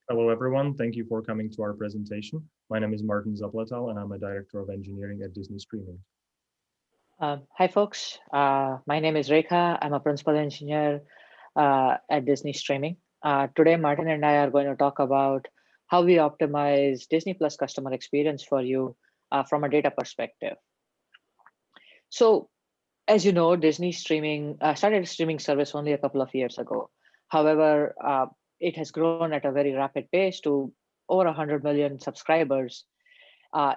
Hello, everyone. Thank you for coming to our presentation. My name is Martin Zaplatal, and I'm a Director of Engineering at Disney Streaming. Hi, folks. My name is Rekha. I'm a principal engineer at Disney Streaming. Today, Martin and I are going to talk about how we optimize Disney Plus customer experience for you from a data perspective. So, as you know, Disney Streaming started a streaming service only a couple of years ago. However, it has grown at a very rapid pace to over 100 million subscribers.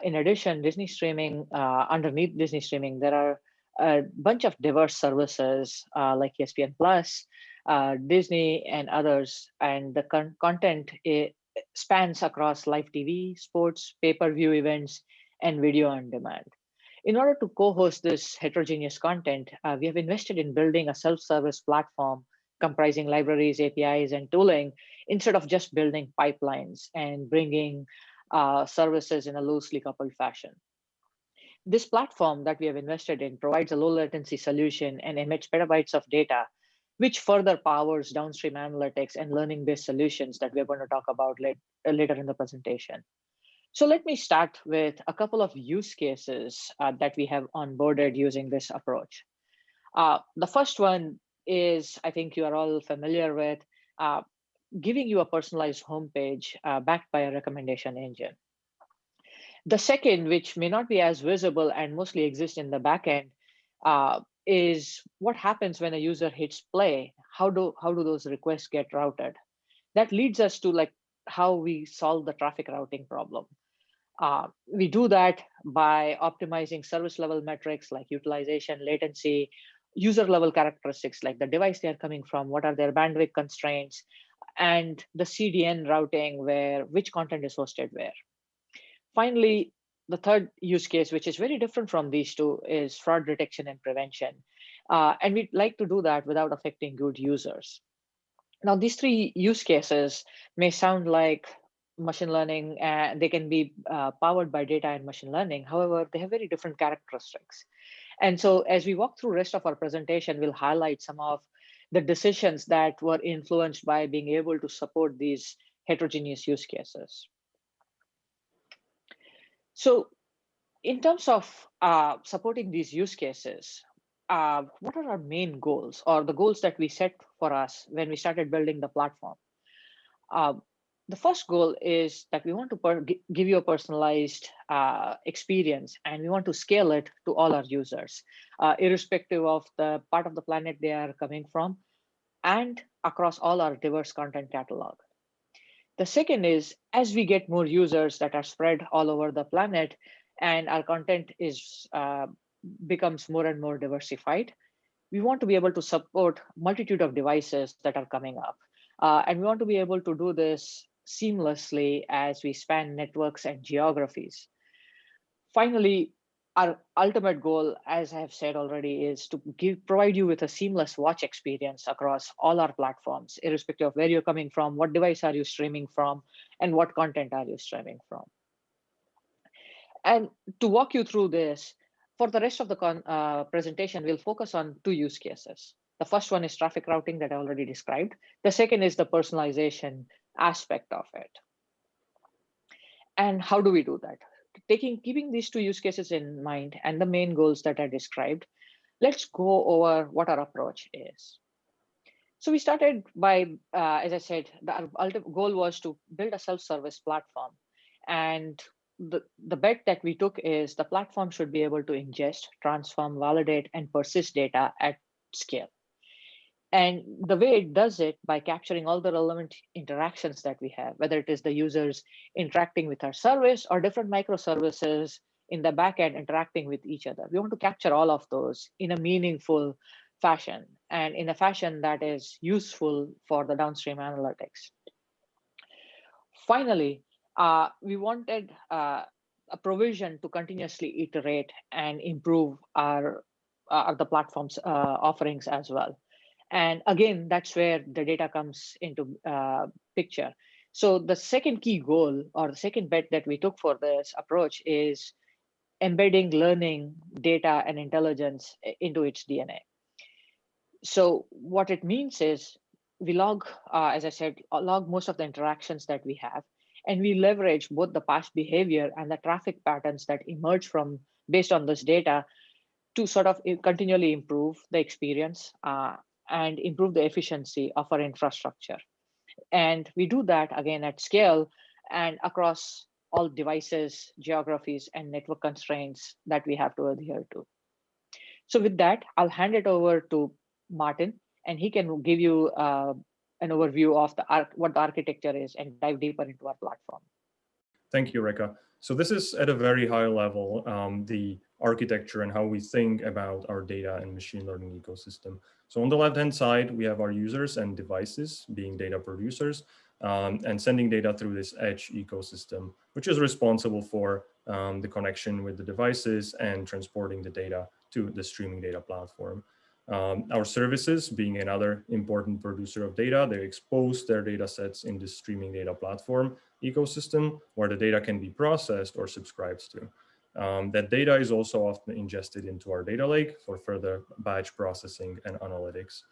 In addition, Disney Streaming, underneath Disney Streaming, there are a bunch of diverse services like ESPN Plus, Disney, and others. And the content spans across live TV, sports, pay-per-view events, and video on demand. In order to co-host this heterogeneous content, we have invested in building a self-service platform comprising libraries, APIs, and tooling instead of just building pipelines and bringing services in a loosely coupled fashion. This platform that we have invested in provides a low latency solution and emits petabytes of data, which further powers downstream analytics and learning based solutions that we're going to talk about later in the presentation. So let me start with a couple of use cases that we have onboarded using this approach. The first one is, I think you are all familiar with, uh, giving you a personalized homepage backed by a recommendation engine. The second, which may not be as visible and mostly exists in the backend, is what happens when a user hits play. How do those requests get routed? That leads us to like how we solve the traffic routing problem. We do that by optimizing service level metrics like utilization, latency, user level characteristics like the device they are coming from, what are their bandwidth constraints, and the CDN routing where which content is hosted where. Finally, the third use case, which is very different from these two, is fraud detection and prevention. And we'd like to do that without affecting good users. Now, these three use cases may sound like machine learning, and they can be powered by data and machine learning. However, they have very different characteristics. And so as we walk through rest of our presentation, we'll highlight some of the decisions that were influenced by being able to support these heterogeneous use cases. So in terms of supporting these use cases, what are our main goals or the goals that we set for us when we started building the platform? Uh, the first goal is that we want to give you a personalized experience, and we want to scale it to all our users, irrespective of the part of the planet they are coming from, and across all our diverse content catalog. The second is as we get more users that are spread all over the planet, and our content is becomes more and more diversified, we want to be able to support multitude of devices that are coming up. And we want to be able to do this seamlessly as we span networks and geographies. Finally, our ultimate goal, as I have said already, is to provide you with a seamless watch experience across all our platforms, irrespective of where you're coming from, what device are you streaming from, and what content are you streaming from. And to walk you through this, for the rest of the presentation, we'll focus on two use cases. The first one is traffic routing that I already described. The second is the personalization aspect of it. And how do we do that? Keeping these two use cases in mind and the main goals that I described, let's go over what our approach is. So we started by, as I said, the ultimate goal was to build a self-service platform. And the bet that we took is the platform should be able to ingest, transform, validate, and persist data at scale. And the way it does it by capturing all the relevant interactions that we have, whether it is the users interacting with our service or different microservices in the backend interacting with each other. We want to capture all of those in a meaningful fashion and in a fashion that is useful for the downstream analytics. Finally, we wanted a provision to continuously iterate and improve the platform's offerings as well. And again, that's where the data comes into picture. So the second key goal or the second bet that we took for this approach is embedding learning, data, and intelligence into its DNA. So what it means is we log, as I said, log most of the interactions that we have, and we leverage both the past behavior and the traffic patterns that emerge from based on this data to sort of continually improve the experience and improve the efficiency of our infrastructure. And we do that again at scale and across all devices, geographies, and network constraints that we have to adhere to. So with that, I'll hand it over to Martin, and he can give you an overview of what the architecture is and dive deeper into our platform. Thank you, Reka. So this is at a very high level, the architecture and how we think about our data and machine learning ecosystem. So on the left-hand side, we have our users and devices being data producers and sending data through this edge ecosystem, which is responsible for the connection with the devices and transporting the data to the streaming data platform. Our services, being another important producer of data, they expose their data sets in the streaming data platform ecosystem where the data can be processed or subscribed to. That data is also often ingested into our data lake for further batch processing and analytics.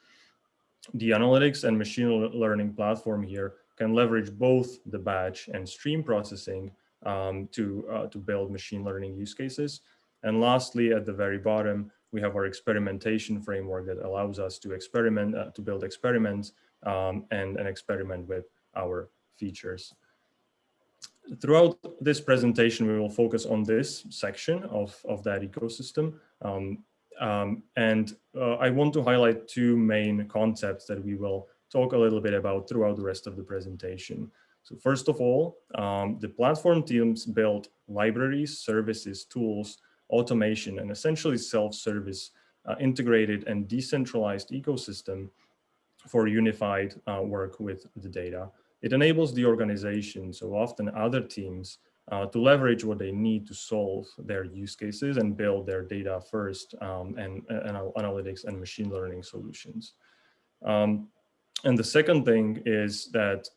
The analytics and machine learning platform here can leverage both the batch and stream processing to build machine learning use cases. And lastly, at the very bottom, we have our experimentation framework that allows us to experiment, to build experiments and experiment with our features. Throughout this presentation, we will focus on this section of that ecosystem. I want to highlight two main concepts that we will talk a little bit about throughout the rest of the presentation. So first of all, the platform teams build libraries, services, tools, automation, and essentially self-service integrated and decentralized ecosystem for unified work with the data. It enables the organization, so often other teams, to leverage what they need to solve their use cases and build their data first and analytics and machine learning solutions. And the second thing is that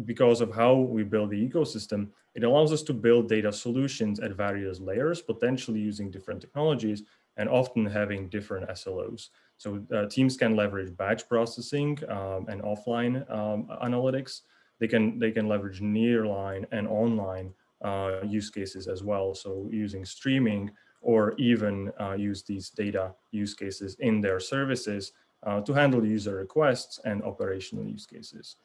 because of how we build the ecosystem, it allows us to build data solutions at various layers, potentially using different technologies and often having different SLOs. So teams can leverage batch processing and offline analytics. They can leverage nearline and online use cases as well. So using streaming or even use these data use cases in their services to handle user requests and operational use cases.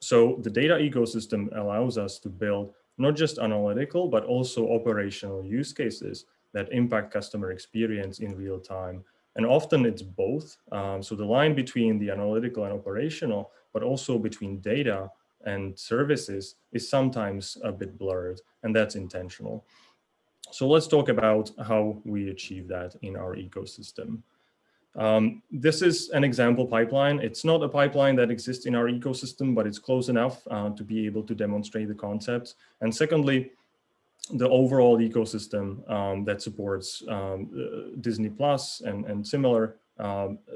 So the data ecosystem allows us to build not just analytical, but also operational use cases that impact customer experience in real time. And often it's both. So the line between the analytical and operational, but also between data and services is sometimes a bit blurred, and that's intentional. So let's talk about how we achieve that in our ecosystem. This is an example pipeline. It's not a pipeline that exists in our ecosystem, but it's close enough to be able to demonstrate the concepts. And secondly, the overall ecosystem that supports Disney Plus and similar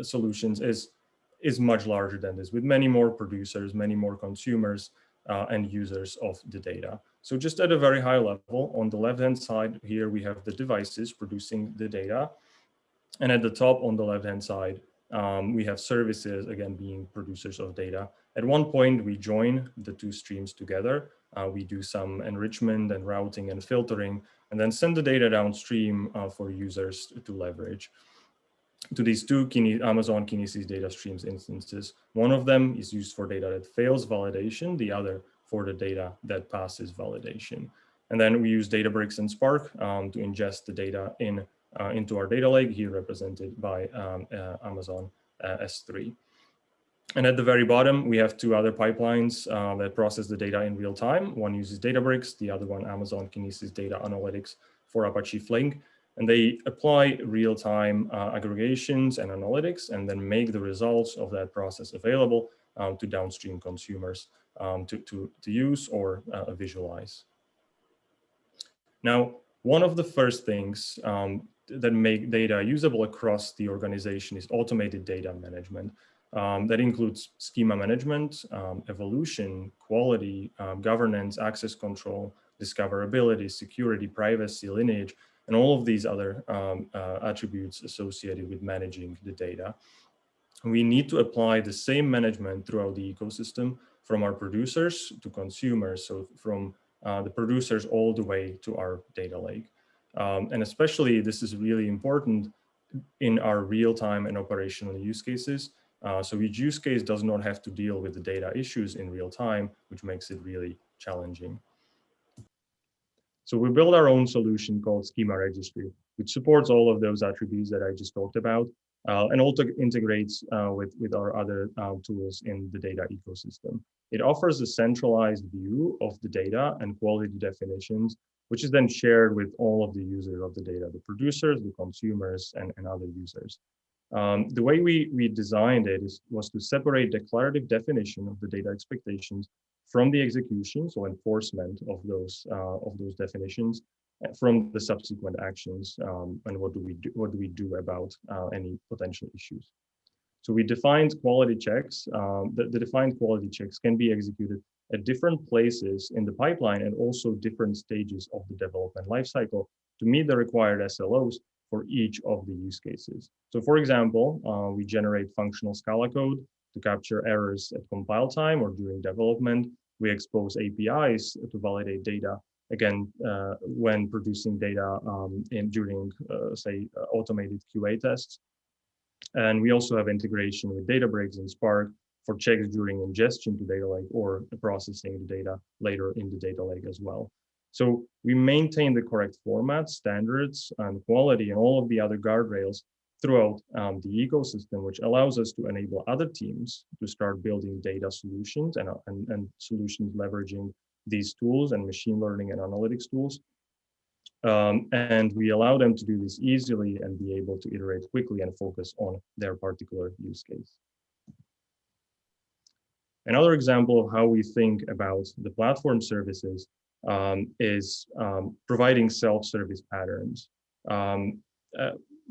solutions is much larger than this, with many more producers, many more consumers and users of the data. So just at a very high level, on the left-hand side here, we have the devices producing the data. And at the top on the left-hand side, we have services, again, being producers of data. At one point, we join the two streams together. We do some enrichment and routing and filtering, and then send the data downstream for users to leverage. To these two Amazon Kinesis data streams instances. One of them is used for data that fails validation, the other for the data that passes validation. And then we use Databricks and Spark to ingest the data into our data lake, here represented by Amazon S3. And at the very bottom, we have two other pipelines that process the data in real time. One uses Databricks, the other one Amazon Kinesis Data Analytics for Apache Flink. And they apply real-time aggregations and analytics and then make the results of that process available to downstream consumers to use or visualize. Now, one of the first things that make data usable across the organization is automated data management. That includes schema management, evolution, quality, governance, access control, discoverability, security, privacy, lineage, and all of these other attributes associated with managing the data. we need to apply the same management throughout the ecosystem from our producers to consumers. So from the producers all the way to our data lake. And especially this is really important in our real-time and operational use cases. So each use case does not have to deal with the data issues in real time, which makes it really challenging. So we build our own solution called Schema Registry, which supports all of those attributes that I just talked about, and also integrates with our other tools in the data ecosystem. It offers a centralized view of the data and quality definitions, which is then shared with all of the users of the data, the producers, the consumers, and other users. The way we designed it was to separate declarative definition of the data expectations from the execution, so enforcement of those definitions, from the subsequent actions, and what do we do about any potential issues. So we defined quality checks. The defined quality checks can be executed at different places in the pipeline and also different stages of the development lifecycle to meet the required SLOs for each of the use cases. So for example, we generate functional Scala code to capture errors at compile time or during development. We expose APIs to validate data, again, when producing data during, say, automated QA tests. And we also have integration with Databricks and Spark for checks during ingestion to data lake or processing the data later in the data lake as well. So we maintain the correct format, standards, and quality, and all of the other guardrails throughout the ecosystem, which allows us to enable other teams to start building data solutions and solutions leveraging these tools and machine learning and analytics tools. And we allow them to do this easily and be able to iterate quickly and focus on their particular use case. Another example of how we think about the platform services is providing self-service patterns.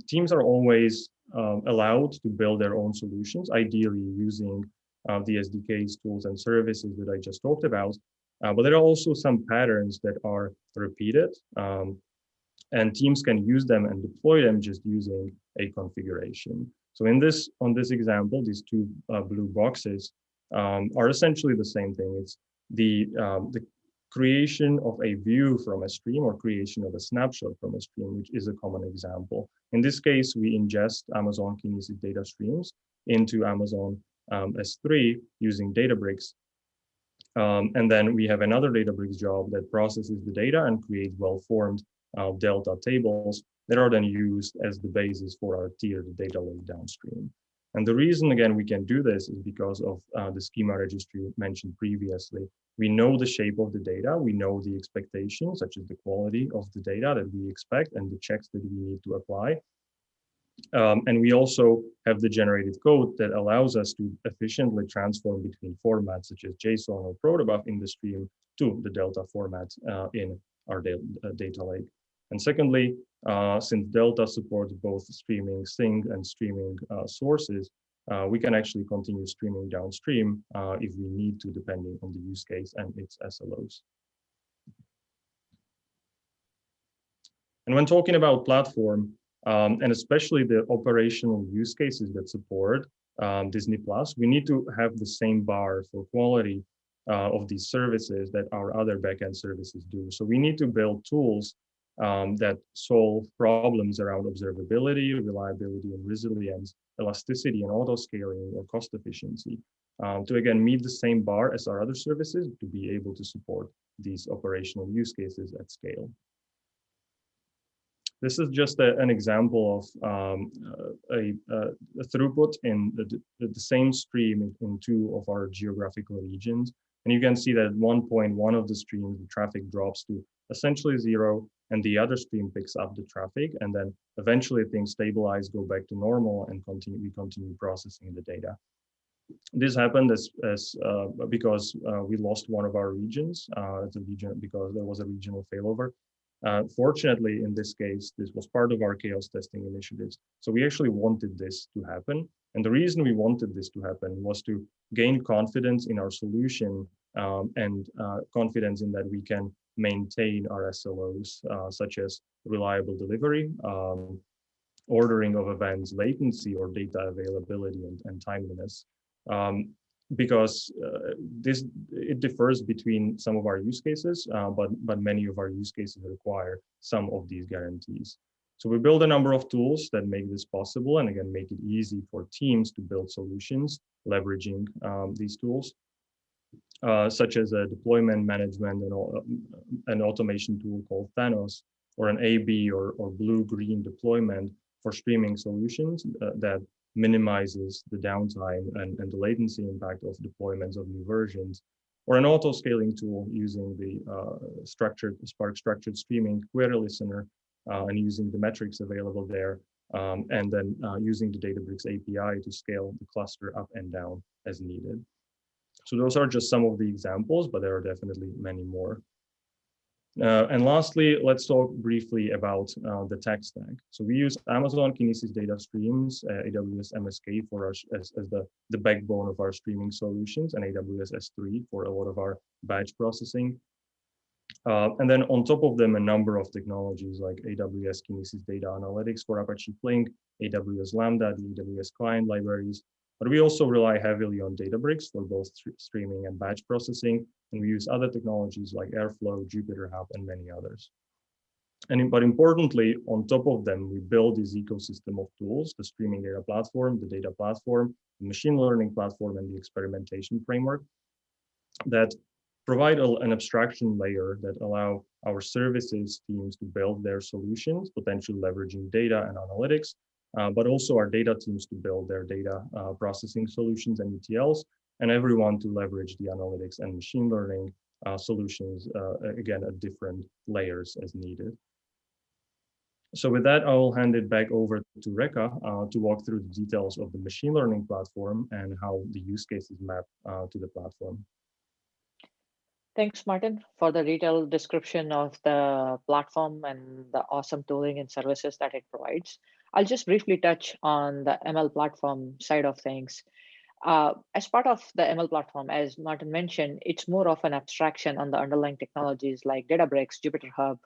Teams are always allowed to build their own solutions, ideally using the SDKs, tools, and services that I just talked about. But there are also some patterns that are repeated, and teams can use them and deploy them just using a configuration. So on this example, these two blue boxes are essentially the same thing. It's the creation of a view from a stream or creation of a snapshot from a stream, which is a common example. In this case, we ingest Amazon Kinesis data streams into Amazon S3 using Databricks. And then we have another Databricks job that processes the data and creates well-formed delta tables that are then used as the basis for our tiered data lake downstream. And the reason, again, we can do this is because of the schema registry mentioned previously. We know the shape of the data, we know the expectations, such as the quality of the data that we expect and the checks that we need to apply. And we also have the generated code that allows us to efficiently transform between formats such as JSON or protobuf in the stream to the Delta format in our data lake. And secondly, since Delta supports both streaming sync and streaming sources, we can actually continue streaming downstream if we need to, depending on the use case and its SLOs. And when talking about platform, and especially the operational use cases that support Disney Plus, we need to have the same bar for quality of these services that our other backend services do. So we need to build tools that solve problems around observability, reliability, and resilience, elasticity, and auto-scaling or cost efficiency to, again, meet the same bar as our other services to be able to support these operational use cases at scale. This is just an example of a throughput in the same stream in two of our geographical regions. And you can see that at one point, one of the streams, the traffic drops to essentially 0, and the other stream picks up the traffic. And then eventually things stabilize, go back to normal, and we continue processing the data. This happened because we lost one of our regions. It's a region because there was a regional failover. Fortunately, in this case, this was part of our chaos testing initiatives. So we actually wanted this to happen. And the reason we wanted this to happen was to gain confidence in our solution and confidence in that we can maintain our SLOs, such as reliable delivery, ordering of events, latency, or data availability and timeliness. Because it differs between some of our use cases, but many of our use cases require some of these guarantees. So we build a number of tools that make this possible, and again, make it easy for teams to build solutions leveraging these tools, such as a deployment management and an automation tool called Thanos, or an A/B or blue-green deployment for streaming solutions that minimizes the downtime and the latency impact of deployments of new versions, or an auto-scaling tool using the Spark structured streaming query listener and using the metrics available there, and then using the Databricks API to scale the cluster up and down as needed. So those are just some of the examples, but there are definitely many more. And lastly, let's talk briefly about the tech stack. So we use Amazon Kinesis Data Streams, AWS MSK for us as the backbone of our streaming solutions, and AWS S3 for a lot of our batch processing. And then on top of them, a number of technologies like AWS Kinesis Data Analytics for Apache Flink, AWS Lambda, the AWS client libraries. But we also rely heavily on Databricks for both streaming and batch processing. And we use other technologies like Airflow, Jupyter Hub, and many others. But importantly, on top of them, we build this ecosystem of tools, the streaming data platform, the data platform, the machine learning platform, and the experimentation framework that provide an abstraction layer that allow our services teams to build their solutions, potentially leveraging data and analytics, but also our data teams to build their data processing solutions and ETLs, and everyone to leverage the analytics and machine learning solutions, again, at different layers as needed. So with that, I will hand it back over to Reka to walk through the details of the machine learning platform and how the use cases map to the platform. Thanks, Martin, for the detailed description of the platform and the awesome tooling and services that it provides. I'll just briefly touch on the ML platform side of things. As part of the ML platform, as Martin mentioned, it's more of an abstraction on the underlying technologies like Databricks, Jupyter Hub,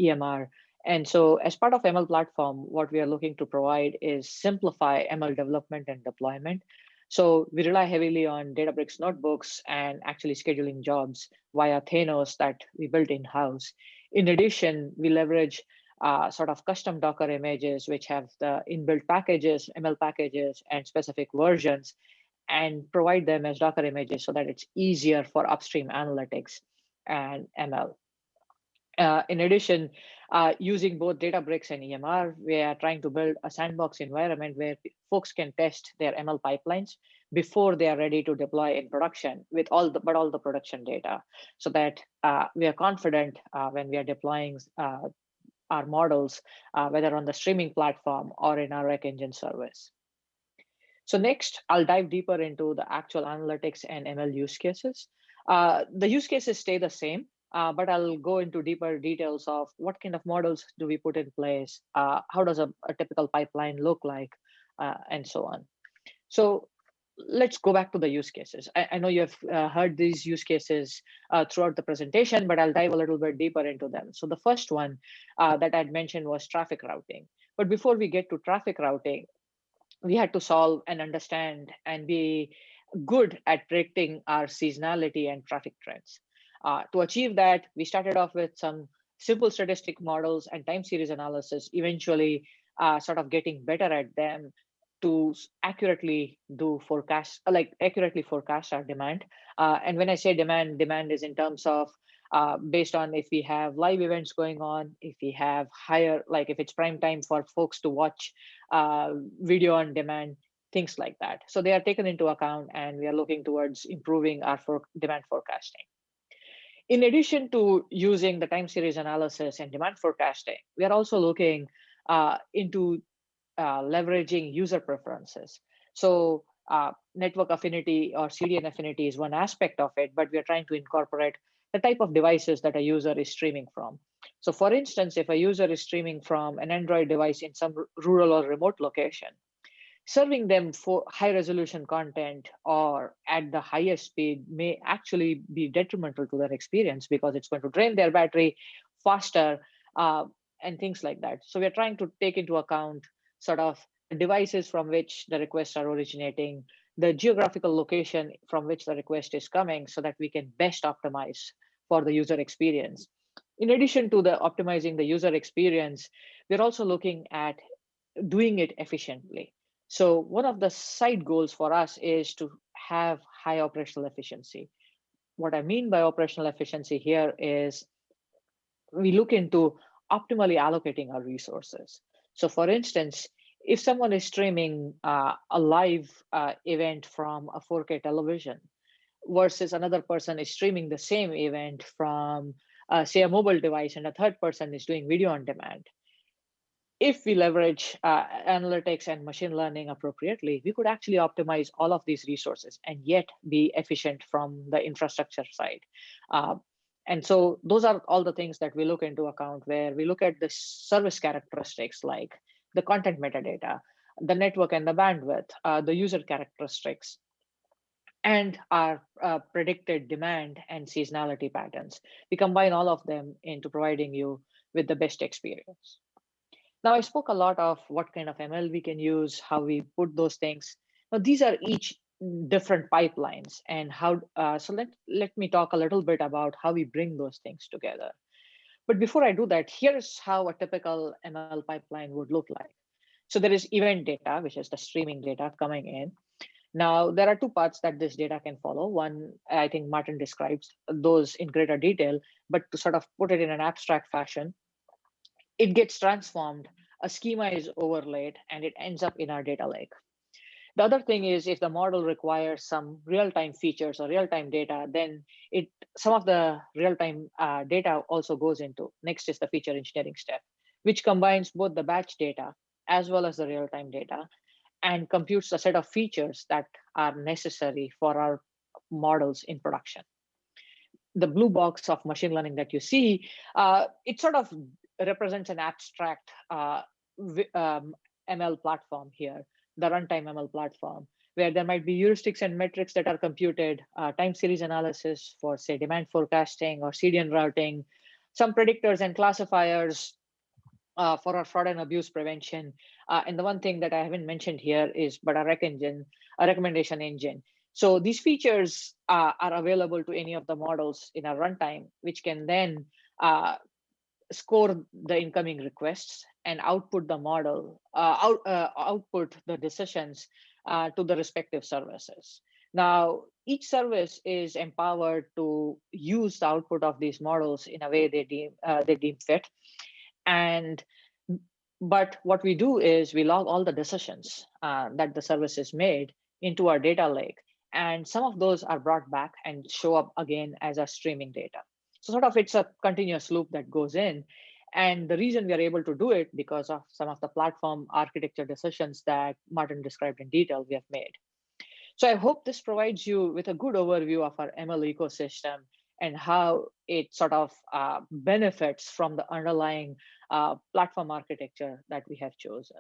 EMR. And so as part of ML platform, what we are looking to provide is simplify ML development and deployment. So we rely heavily on Databricks notebooks and actually scheduling jobs via Thanos that we built in-house. In addition, we leverage sort of custom Docker images, which have the inbuilt packages, ML packages, and specific versions, and provide them as Docker images so that it's easier for upstream analytics and ML. In addition, using both Databricks and EMR, we are trying to build a sandbox environment where folks can test their ML pipelines before they are ready to deploy in production with all the production data, so that we are confident when we are deploying our models, whether on the streaming platform or in our rec engine service. So next, I'll dive deeper into the actual analytics and ML use cases. The use cases stay the same, but I'll go into deeper details of what kind of models do we put in place, how does a typical pipeline look like, and so on. So let's go back to the use cases. I know you have heard these use cases throughout the presentation, but I'll dive a little bit deeper into them. So the first one that I'd mentioned was traffic routing. But before we get to traffic routing, we had to solve and understand and be good at predicting our seasonality and traffic trends. To achieve that, we started off with some simple statistic models and time series analysis, eventually sort of getting better at them to accurately do forecasts, like accurately forecast our demand. And when I say demand is in terms of based on if we have live events going on, if we have higher, like if it's prime time for folks to watch video on demand, things like that. So they are taken into account, and we are looking towards improving our demand forecasting. In addition to using the time series analysis and demand forecasting, we are also looking into leveraging user preferences. So network affinity or CDN affinity is one aspect of it, but we are trying to incorporate the type of devices that a user is streaming from. So for instance, if a user is streaming from an Android device in some rural or remote location, serving them for high resolution content or at the highest speed may actually be detrimental to their experience because it's going to drain their battery faster and things like that. So we're trying to take into account sort of devices from which the requests are originating, the geographical location from which the request is coming, so that we can best optimize for the user experience. In addition to the optimizing the user experience, we're also looking at doing it efficiently. So one of the side goals for us is to have high operational efficiency. What I mean by operational efficiency here is we look into optimally allocating our resources. So for instance, if someone is streaming a live event from a 4K television versus another person is streaming the same event from, say, a mobile device, and a third person is doing video on demand, if we leverage analytics and machine learning appropriately, we could actually optimize all of these resources and yet be efficient from the infrastructure side. And so those are all the things that we look into account, where we look at the service characteristics like the content metadata, the network and the bandwidth, the user characteristics, and our predicted demand and seasonality patterns. We combine all of them into providing you with the best experience. Now, I spoke a lot of what kind of ML we can use, how we put those things. Now, these are each different pipelines, and how. So let me talk a little bit about how we bring those things together. But before I do that, here's how a typical ML pipeline would look like. So there is event data, which is the streaming data coming in. Now, there are two parts that this data can follow. One, I think Martin describes those in greater detail, but to sort of put it in an abstract fashion, it gets transformed, a schema is overlaid, and it ends up in our data lake. The other thing is, if the model requires some real-time features or real-time data, then some of the real-time data also goes into. Next is the feature engineering step, which combines both the batch data as well as the real-time data and computes a set of features that are necessary for our models in production. The blue box of machine learning that you see, it sort of represents an abstract ML platform here, the runtime ML platform, where there might be heuristics and metrics that are computed, time series analysis for, say, demand forecasting or CDN routing, some predictors and classifiers for our fraud and abuse prevention. And the one thing that I haven't mentioned here is but a recommendation engine. So these features are available to any of the models in our runtime, which can then score the incoming requests and output the model, output the decisions to the respective services. Now, each service is empowered to use the output of these models in a way they deem fit. But what we do is we log all the decisions that the service is made into our data lake. And some of those are brought back and show up again as a streaming data. So sort of it's a continuous loop that goes in. And the reason we are able to do it because of some of the platform architecture decisions that Martin described in detail we have made. So I hope this provides you with a good overview of our ML ecosystem and how it sort of benefits from the underlying platform architecture that we have chosen.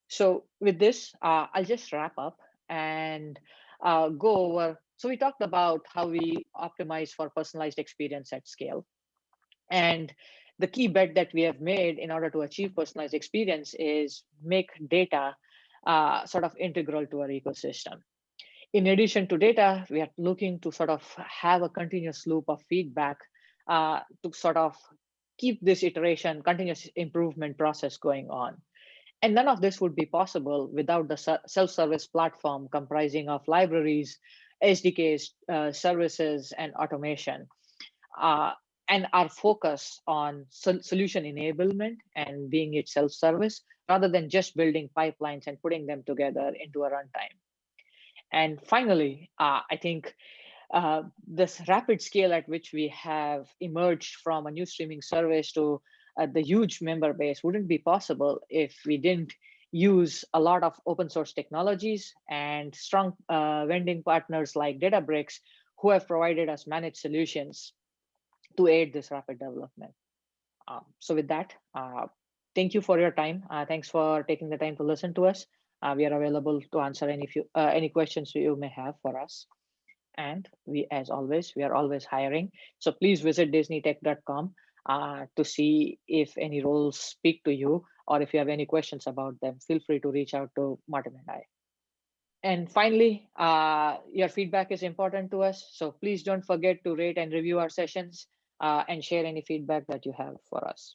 So with this, I'll just wrap up and go over. So we talked about how we optimize for personalized experience at scale. And the key bet that we have made in order to achieve personalized experience is make data sort of integral to our ecosystem. In addition to data, we are looking to sort of have a continuous loop of feedback to sort of keep this iteration, continuous improvement process going on. And none of this would be possible without the self-service platform comprising of libraries, SDKs, services, and automation. And our focus on solution enablement and being it self-service, rather than just building pipelines and putting them together into a runtime. And finally, I think this rapid scale at which we have emerged from a new streaming service to the huge member base wouldn't be possible if we didn't use a lot of open source technologies and strong vending partners like Databricks, who have provided us managed solutions to aid this rapid development. So with that, thank you for your time. Thanks for taking the time to listen to us. We are available to answer any questions you may have for us. And as always, we are always hiring. So please visit disneytech.com to see if any roles speak to you, or if you have any questions about them, feel free to reach out to Martin and I. And finally, your feedback is important to us. So please don't forget to rate and review our sessions and share any feedback that you have for us.